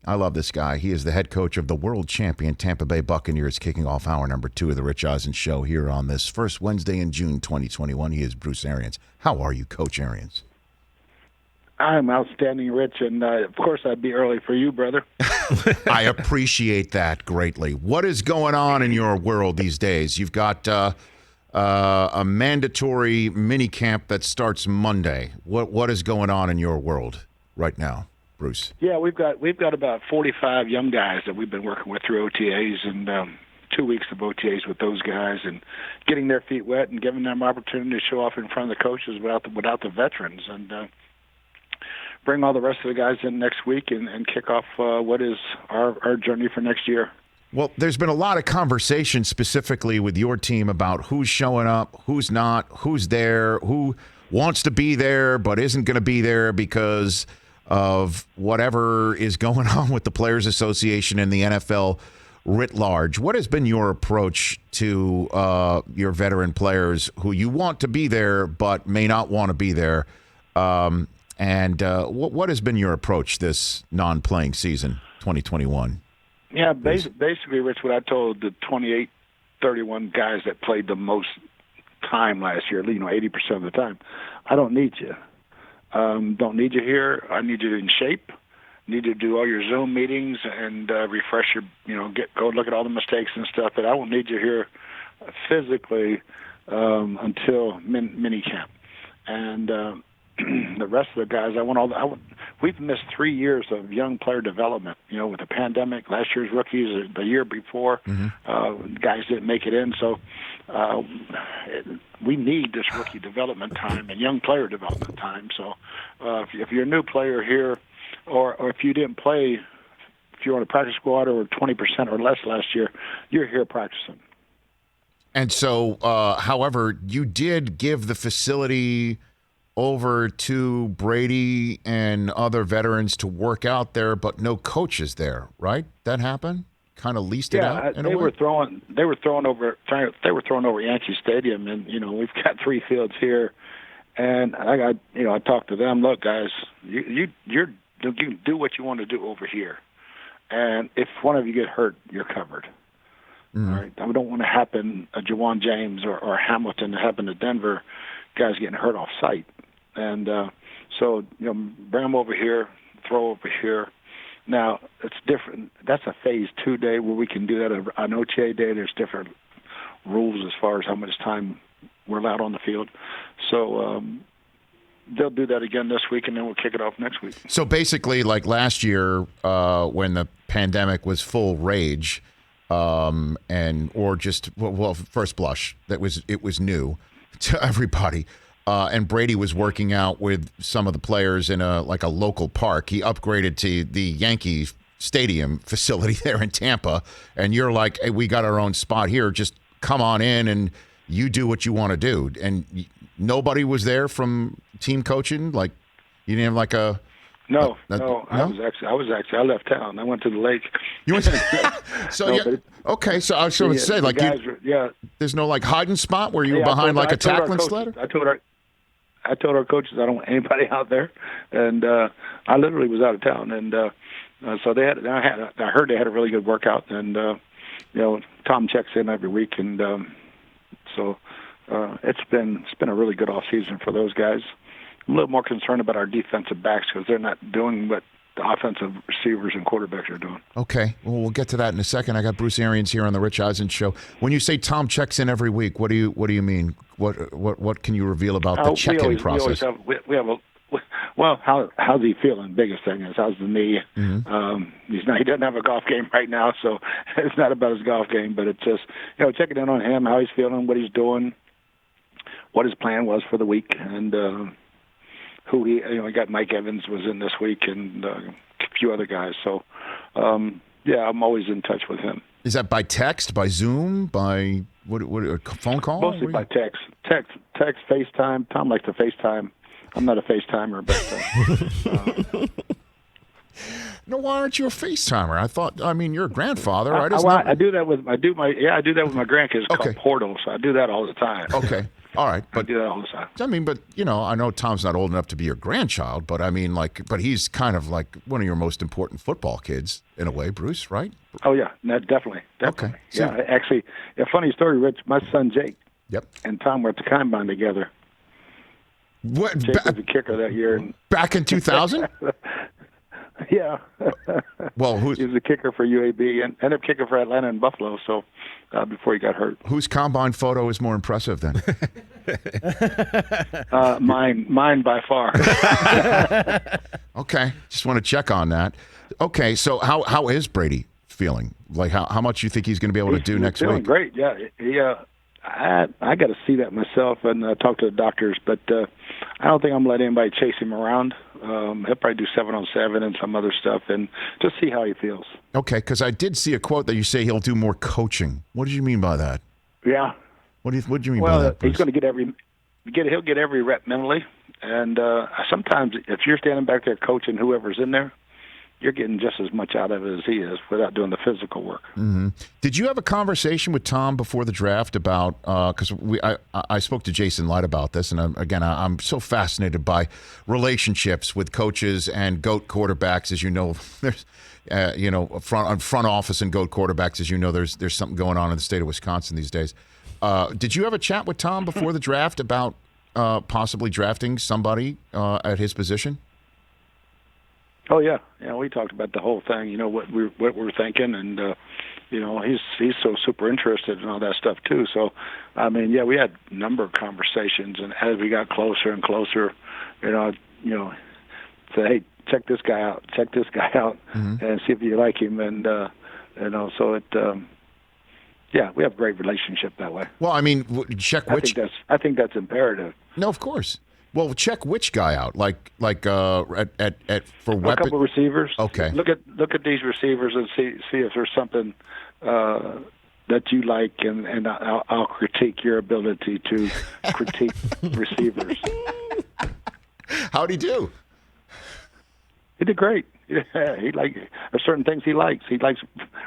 I love this guy. He is the head coach of the world champion Tampa Bay Buccaneers, kicking off hour number 2 of the Rich Eisen Show here on this first Wednesday in June 2021. He is Bruce Arians. How are you, Coach Arians? I'm outstanding, Rich, and of course I'd be early for you, brother. I appreciate that greatly. What is going on in your world these days? You've got a mandatory mini camp that starts Monday. What is going on in your world right now, Bruce? Yeah, we've got about 45 young guys that we've been working with through OTAs, and 2 weeks of OTAs with those guys, and getting their feet wet and giving them opportunity to show off in front of the coaches without the veterans, and bring all the rest of the guys in next week and kick off what is our journey for next year. Well, there's been a lot of conversation specifically with your team about who's showing up, who's not, who's there, who wants to be there but isn't going to be there because of whatever is going on with the Players Association and the NFL writ large. What has been your approach to your veteran players who you want to be there but may not want to be there? And what has been your approach this non-playing season, 2021? Yeah, basically, Rich, what I told the 28, 31 guys that played the most time last year, 80% of the time, I don't need you. Don't need you here. I need you in shape. Need to do all your Zoom meetings and refresh your, go look at all the mistakes and stuff. But I won't need you here physically until mini camp. And the rest of the guys, we've missed 3 years of young player development, with the pandemic, last year's rookies, the year before, guys didn't make it in. So we need this rookie development time and young player development time. So if you're a new player here, or if you didn't play, if you're on a practice squad or 20% or less last year, you're here practicing. And so, however, you did give the facility over to Brady and other veterans to work out there, but no coaches there, right? That happened? Kind of leased it out in a way? They were throwing over Yankee Stadium, and we've got 3 fields here, and I talked to them. Look, guys, you can do what you want to do over here, and if one of you get hurt, you're covered. Mm-hmm. All right, I don't want to happen a Jawan James or Hamilton to happen to Denver, guys getting hurt off site. And so, bring them over here, throw over here. Now, it's different. That's a phase 2 day where we can do that. On OTA day, there's different rules as far as how much time we're allowed on the field. So they'll do that again this week, and then we'll kick it off next week. So basically, like last year when the pandemic was full rage, first blush, it was new to everybody. And Brady was working out with some of the players in a local park. He upgraded to the Yankee Stadium facility there in Tampa. And you're like, hey, we got our own spot here. Just come on in and you do what you want to do. And nobody was there from team coaching? Like, you didn't have like a... No. I left town. I went to the lake. You went to, okay. So I was going to say, like, there's no like hiding spot where you were behind like a tackling sledder? I told our coaches I don't want anybody out there, and I literally was out of town, and so I heard they had a really good workout, and Tom checks in every week, and so it's been a really good off season for those guys. I'm a little more concerned about our defensive backs because they're not doing what the offensive receivers and quarterbacks are doing. Okay, well, we'll get to that in a second. I got Bruce Arians here on the Rich Eisen Show. When you say Tom checks in every week, what do you mean? What can you reveal about the check-in process? How's he feeling? Biggest thing is how's the knee. Mm-hmm. He doesn't have a golf game right now, so it's not about his golf game, but it's just checking in on him, how he's feeling, what he's doing, what his plan was for the week, and who he got. Mike Evans was in this week, and a few other guys. So I'm always in touch with him. Is that by text, by Zoom, by what a phone call? Mostly by text, FaceTime. Tom likes to FaceTime. I'm not a FaceTimer, but. No, why aren't you a FaceTimer? I mean, you're a grandfather. I do that with my grandkids. It's called Portal, so I do that all the time. Okay. All right, I do that all the time. I mean, but I know Tom's not old enough to be your grandchild, but I mean, but he's kind of like one of your most important football kids in a way, Bruce, right? Oh yeah, no, definitely. Okay. So, yeah, actually, a funny story, Rich. My son Jake. Yep. And Tom were at the combine together. What? Jake was the kicker that year. Back in 2000? Yeah. Well, he was a kicker for UAB and ended up kicking for Atlanta and Buffalo. So before he got hurt. Whose combine photo is more impressive then? Mine by far. Okay, just want to check on that. Okay, so how is Brady feeling? Like how much you think he's going to be able to do next feeling week? Great. Yeah. I got to see that myself and talk to the doctors, but I don't think I'm going to let anybody chase him around. He'll probably do 7-on-7 and some other stuff, and just see how he feels. Okay, because I did see a quote that you say he'll do more coaching. What did you mean by that? Yeah. What do you mean well, by that, Bruce? He's going to he'll get every rep mentally, and sometimes if you're standing back there coaching whoever's in there, you're getting just as much out of it as he is without doing the physical work. Mm-hmm. Did you have a conversation with Tom before the draft about because I spoke to Jason Light about this, and I'm so fascinated by relationships with coaches and GOAT quarterbacks. As you know, there's front office and GOAT quarterbacks. As you know, there's something going on in the state of Wisconsin these days. Did you have a chat with Tom before the draft about possibly drafting somebody at his position? Oh yeah, we talked about the whole thing. What we're thinking, and he's so super interested in all that stuff too. So, I mean, yeah, we had a number of conversations, and as we got closer and closer, say, hey, check this guy out, mm-hmm. and see if you like him, and so it. Yeah, we have a great relationship that way. Well, I mean, check which. I think that's imperative. No, of course. Well, check which guy out, like for weapon. A couple of receivers. Okay. Look at these receivers and see if there's something that you like, and I'll critique your ability to critique receivers. How'd he do? He did great. Yeah, there's certain things he likes. He likes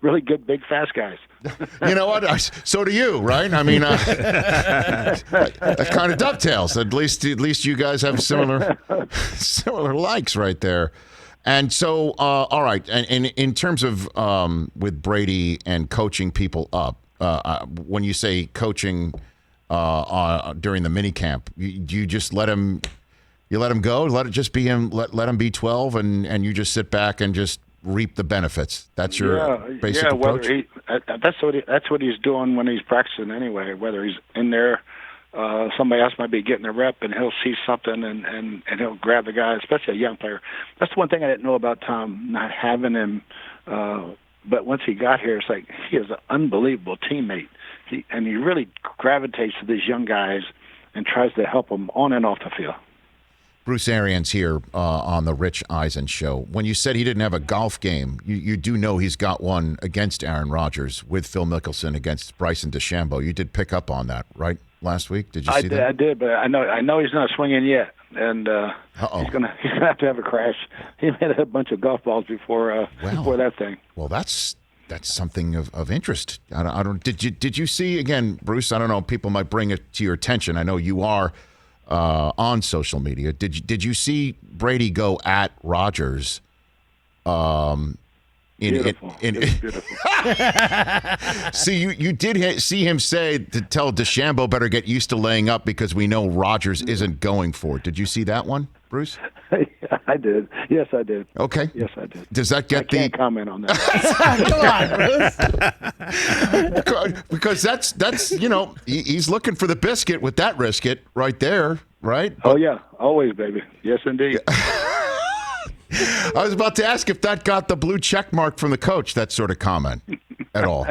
really good, big, fast guys. You know what? So do you, right? I mean, that kind of dovetails. At least you guys have similar likes right there. And so, all right. And in terms of with Brady and coaching people up, when you say coaching during the mini camp, you just let him. You let him go. Let it just be him. Let him be 12, and you just sit back and just reap the benefits. That's your basic approach. That's what he's doing when he's practicing anyway. Whether he's in there, somebody else might be getting a rep, and he'll see something and he'll grab the guy, especially a young player. That's the one thing I didn't know about Tom, not having him. But once he got here, it's like he is an unbelievable teammate. He really gravitates to these young guys and tries to help them on and off the field. Bruce Arians here on the Rich Eisen Show. When you said he didn't have a golf game, you do know he's got one against Aaron Rodgers with Phil Mickelson against Bryson DeChambeau. You did pick up on that, right, last week? Did you see that? I did, but I know he's not swinging yet, and he's gonna have to have a crash. He made a bunch of golf balls before that thing. Well, that's something of interest. I don't. Did you see again, Bruce? I don't know. People might bring it to your attention. I know you are. On social media, did you see Brady go at Rodgers? Beautiful. See, you did see him say to tell DeChambeau better get used to laying up because we know Rodgers isn't going for it. Did you see that one, Bruce? I did. Yes, I did. Okay. Yes, I did. Does that get I can't comment on that. Come on, Bruce. Because that's he's looking for the biscuit with that risket right there, right? Oh yeah, always, baby. Yes, indeed. I was about to ask if that got the blue check mark from the coach, that sort of comment at all.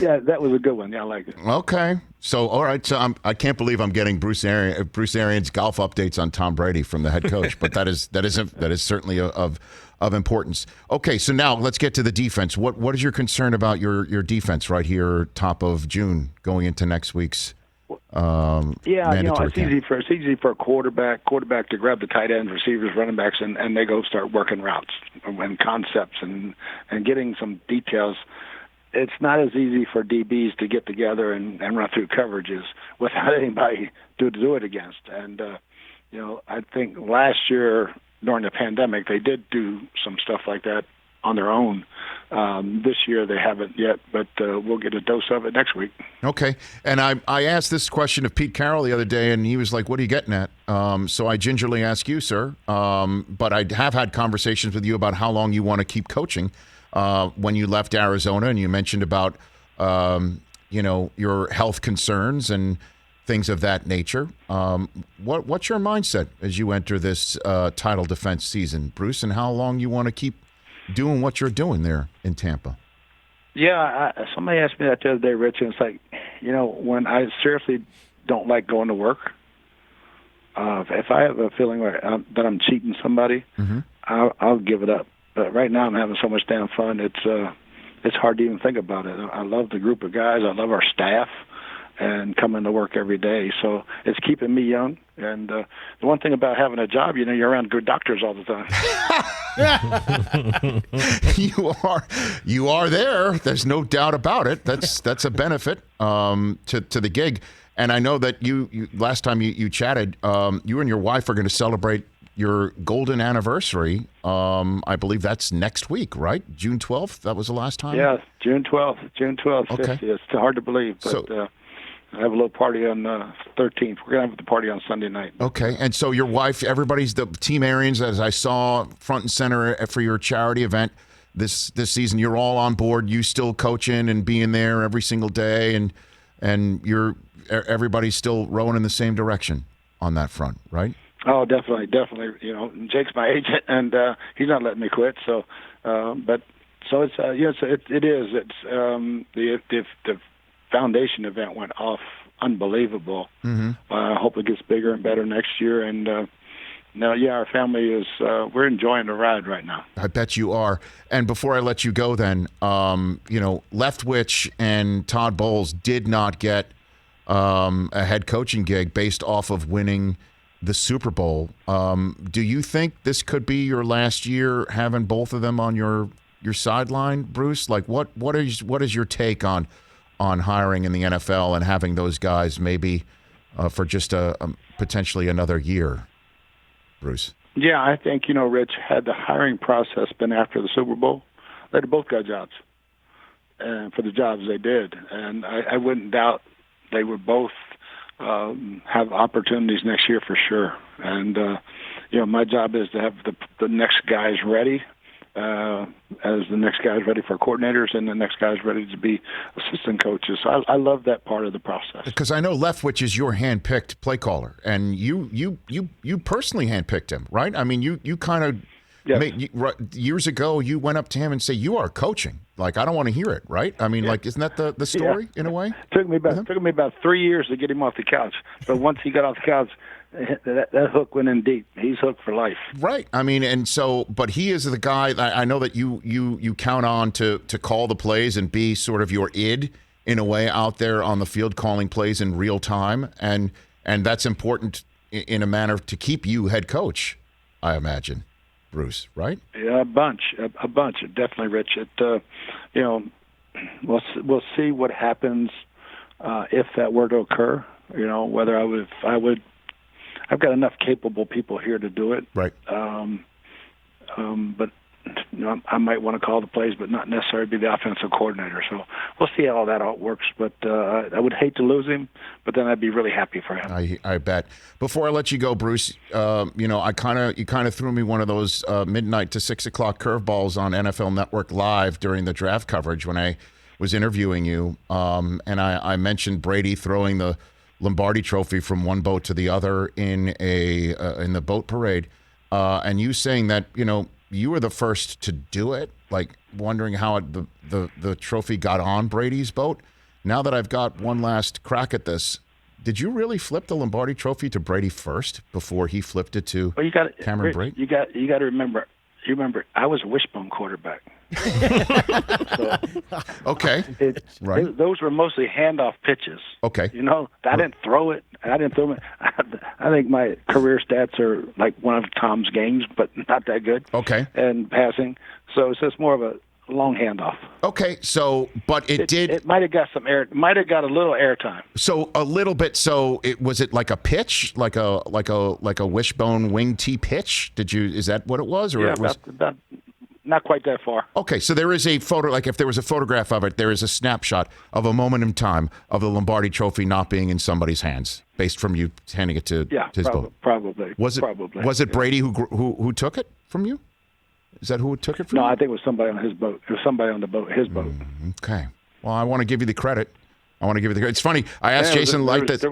Yeah, that was a good one. Yeah, I like it. Okay. So, all right. So I can't believe I'm getting Bruce Arians golf updates on Tom Brady from the head coach, but that is certainly of importance. Okay. So now let's get to the defense. What is your concern about your defense right here, top of June, going into next week's mandatory camp? It's easy for a quarterback to grab the tight ends, receivers, running backs, and they go start working routes and concepts and getting some details. it's not as easy for DBs to get together and run through coverages without anybody to do it against. And, I think last year during the pandemic, they did do some stuff like that on their own. This year they haven't yet, but we'll get a dose of it next week. Okay. And I asked this question of Pete Carroll the other day, and he was like, what are you getting at? So I gingerly ask you, sir. But I have had conversations with you about how long you want to keep coaching. When you left Arizona, and you mentioned about, your health concerns and things of that nature. What's your mindset as you enter this title defense season, Bruce, and how long you want to keep doing what you're doing there in Tampa? Yeah, somebody asked me that the other day, Rich, and it's like, when I seriously don't like going to work, if I have a feeling that I'm cheating somebody, I'll give it up. But right now I'm having so much damn fun, it's hard to even think about it. I love the group of guys. I love our staff and coming to work every day. So it's keeping me young. And the one thing about having a job, you're around good doctors all the time. You are there. There's no doubt about it. That's a benefit to the gig. And I know that you last time you chatted, you and your wife are going to celebrate your golden anniversary. I believe that's next week, right? June 12th. That was the last time. Yeah, June 12th. June 12th. Okay. It's hard to believe, but. I have a little party on 13th. We're going to have the party on Sunday night. Okay. And so your wife, everybody's the Team Arians, as I saw front and center for your charity event this season. You're all on board. You still coaching and being there every single day, and everybody's still rowing in the same direction on that front, right? Oh, definitely. Jake's my agent, and he's not letting me quit. So, it is. It's the foundation event went off unbelievable. I hope it gets bigger and better next year. And our family is we're enjoying the ride right now. I bet you are. And before I let you go, then Leftwich and Todd Bowles did not get a head coaching gig based off of winning the Super Bowl. Do you think this could be your last year having both of them on your sideline, Bruce? Like, what is your take on hiring in the NFL and having those guys maybe for just potentially another year, Bruce? Yeah, I think, Rich, had the hiring process been after the Super Bowl, they'd have both got jobs, and for the jobs they did. And I wouldn't doubt they would both have opportunities next year for sure. And, my job is to have the next guys ready, as the next guy's ready for coordinators and the next guy's ready to be assistant coaches. So I love that part of the process. Because I know Leftwich is your hand-picked play caller, and you personally hand-picked him, right? I mean, you kind of years ago you went up to him and say, "You are coaching." Like, I don't want to hear it, right? I mean, like, isn't that the story in a way? Took me about 3 years to get him off the couch, but once he got off the couch, that hook went in deep. He's hooked for life. Right. I mean, and so, but he is the guy I know that you count on to call the plays and be sort of your id in a way out there on the field calling plays in real time, and that's important in a manner to keep you head coach, I imagine, Bruce. Right? Yeah, a bunch, definitely, Rich. We'll see what happens if that were to occur. Whether I would. I've got enough capable people here to do it. Right. But I might want to call the plays, but not necessarily be the offensive coordinator. So we'll see how that all works. But I would hate to lose him, but then I'd be really happy for him. I bet. Before I let you go, Bruce, you kind of threw me one of those midnight to 6 o'clock curveballs on NFL Network Live during the draft coverage when I was interviewing you, and I mentioned Brady throwing the Lombardi trophy from one boat to the other in the boat parade, and you saying that you were the first to do it, like wondering how the trophy got on Brady's boat. Now that I've got one last crack at this, did you really flip the Lombardi trophy to Brady first before he flipped it to Cameron Brate? You got to remember. You remember, I was a wishbone quarterback. Okay. Right. Those were mostly handoff pitches. Okay. I didn't throw it. I think my career stats are like one of Tom's games, but not that good. Okay. And passing. So it's just more of a long handoff. Okay, so but it did. It might have got some air. Might have got a little air time. So a little bit. So was it like a pitch, like a wishbone wing tee pitch? Is that what it was, or Yeah, it was about not quite that far. Okay, so there is a photo. Like if there was a photograph of it, there is a snapshot of a moment in time of the Lombardi Trophy not being in somebody's hands, based from you handing it to his boat. Probably. Was it Brady who took it from you? Is that who took it from you? No, I think it was somebody on his boat. It was somebody on the boat, his boat. Okay. Well, I want to give you the credit. It's funny. I asked Jason Light this.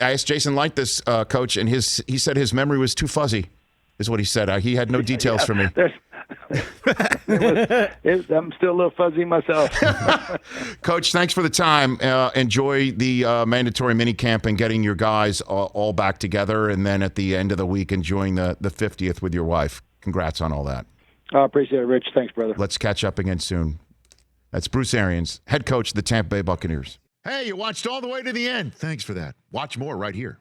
I asked Jason Light this, Coach, and he said his memory was too fuzzy, is what he said. He had no details for me. I'm still a little fuzzy myself. Coach, thanks for the time. Enjoy the mandatory mini camp and getting your guys all back together, and then at the end of the week, enjoying the 50th with your wife. Congrats on all that. I appreciate it, Rich. Thanks, brother. Let's catch up again soon. That's Bruce Arians, head coach of the Tampa Bay Buccaneers. Hey, you watched all the way to the end. Thanks for that. Watch more right here.